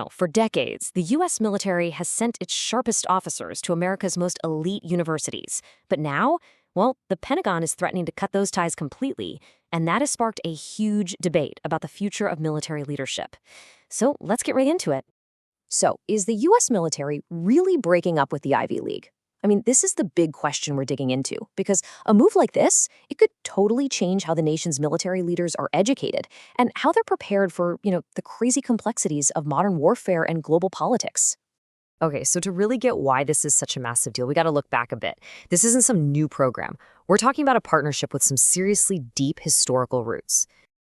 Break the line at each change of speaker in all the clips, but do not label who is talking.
For decades, the U.S. military has sent its sharpest officers to America's most elite universities. But now, well, the Pentagon is threatening to cut those ties completely, and that has sparked a huge debate about the future of military leadership. So let's get right into it. So, is the U.S. military really breaking up with the Ivy League? I mean, this is the big question we're digging into, because a move like this, it could totally change how the nation's military leaders are educated and how they're prepared for, the crazy complexities of modern warfare and global politics. Okay, so to really get why this is such a massive deal, we got to look back a bit. This isn't some new program. We're talking about a partnership with some seriously deep historical roots.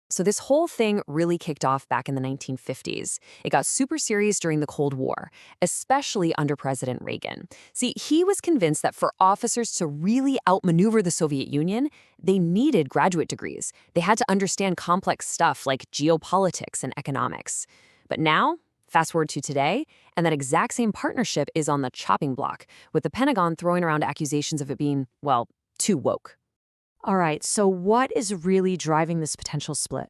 So this whole thing really kicked off back in the 1950s. It got super serious during the Cold War, especially under President Reagan. See, he was convinced that for officers to really outmaneuver the Soviet Union, they needed graduate degrees. They had to understand complex stuff like geopolitics and economics. But now, fast forward to today, and that exact same partnership is on the chopping block, with the Pentagon throwing around accusations of it being, well, too woke. All right, so what is really driving this potential split?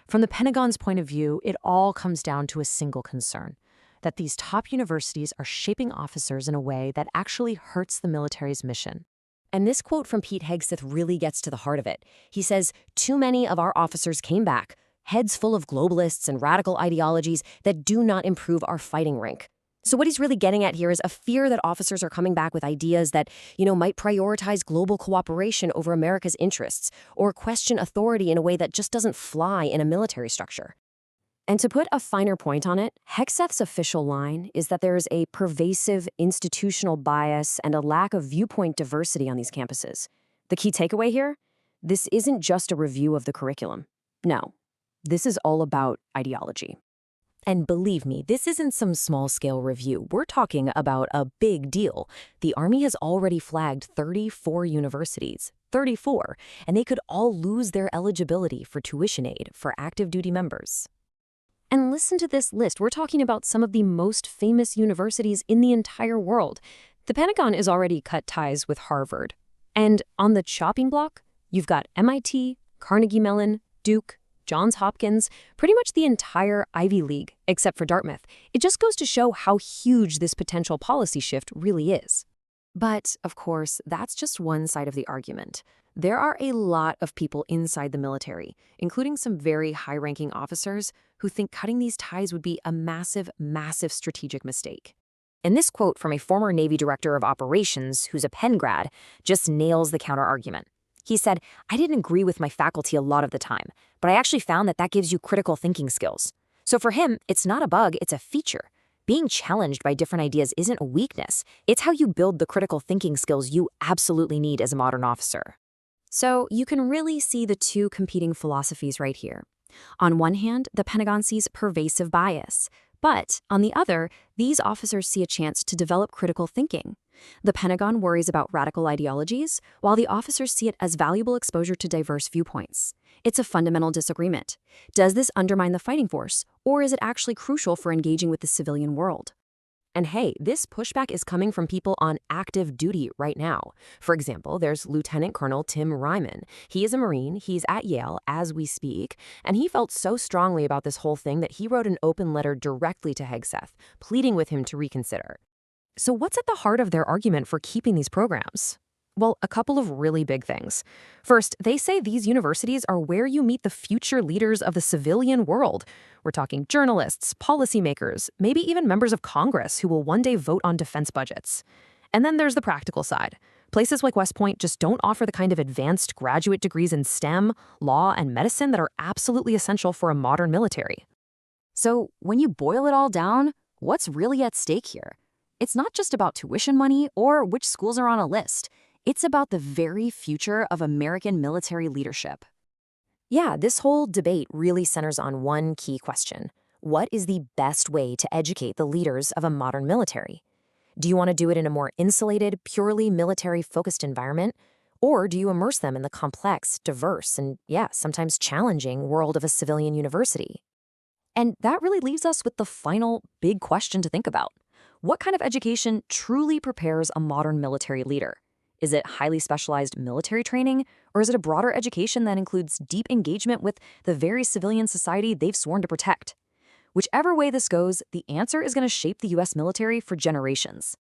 From the Pentagon's point of view, it all comes down to a single concern, that these top universities are shaping officers in a way that actually hurts the military's mission. And this quote from Pete Hegseth really gets to the heart of it. He says, "Too many of our officers came back, heads full of globalists and radical ideologies that do not improve our fighting rank." So what he's really getting at here is a fear that officers are coming back with ideas that, might prioritize global cooperation over America's interests or question authority in a way that just doesn't fly in a military structure. And to put a finer point on it, Hegseth's official line is that there is a pervasive institutional bias and a lack of viewpoint diversity on these campuses. The key takeaway here? This isn't just a review of the curriculum. No, this is all about ideology. And believe me, this isn't some small-scale review. We're talking about a big deal. The Army has already flagged 34 universities, 34, and they could all lose their eligibility for tuition aid for active duty members. And listen to this list. We're talking about some of the most famous universities in the entire world. The Pentagon has already cut ties with Harvard. And on the chopping block, you've got MIT, Carnegie Mellon, Duke, Johns Hopkins, pretty much the entire Ivy League, except for Dartmouth. It just goes to show how huge this potential policy shift really is. But, of course, that's just one side of the argument. There are a lot of people inside the military, including some very high-ranking officers, who think cutting these ties would be a massive, massive strategic mistake. And this quote from a former Navy director of operations, who's a Penn grad, just nails the counter-argument. He said, "I didn't agree with my faculty a lot of the time, but I actually found that gives you critical thinking skills." So for him, it's not a bug, it's a feature. Being challenged by different ideas isn't a weakness. It's how you build the critical thinking skills you absolutely need as a modern officer. So you can really see the two competing philosophies right here. On one hand, the Pentagon sees pervasive bias. But, on the other, these officers see a chance to develop critical thinking. The Pentagon worries about radical ideologies, while the officers see it as valuable exposure to diverse viewpoints. It's a fundamental disagreement. Does this undermine the fighting force, or is it actually crucial for engaging with the civilian world? And hey, this pushback is coming from people on active duty right now. For example, there's Lieutenant Colonel Tim Ryman. He is a Marine, he's at Yale as we speak, and he felt so strongly about this whole thing that he wrote an open letter directly to Hegseth, pleading with him to reconsider. So what's at the heart of their argument for keeping these programs? Well, a couple of really big things. First, they say these universities are where you meet the future leaders of the civilian world. We're talking journalists, policymakers, maybe even members of Congress who will one day vote on defense budgets. And then there's the practical side. Places like West Point just don't offer the kind of advanced graduate degrees in STEM, law, and medicine that are absolutely essential for a modern military. So when you boil it all down, what's really at stake here? It's not just about tuition money or which schools are on a list. It's about the very future of American military leadership. Yeah, this whole debate really centers on one key question. What is the best way to educate the leaders of a modern military? Do you want to do it in a more insulated, purely military-focused environment? Or do you immerse them in the complex, diverse, and sometimes challenging world of a civilian university? And that really leaves us with the final big question to think about. What kind of education truly prepares a modern military leader? Is it highly specialized military training, or is it a broader education that includes deep engagement with the very civilian society they've sworn to protect? Whichever way this goes, the answer is going to shape the U.S. military for generations.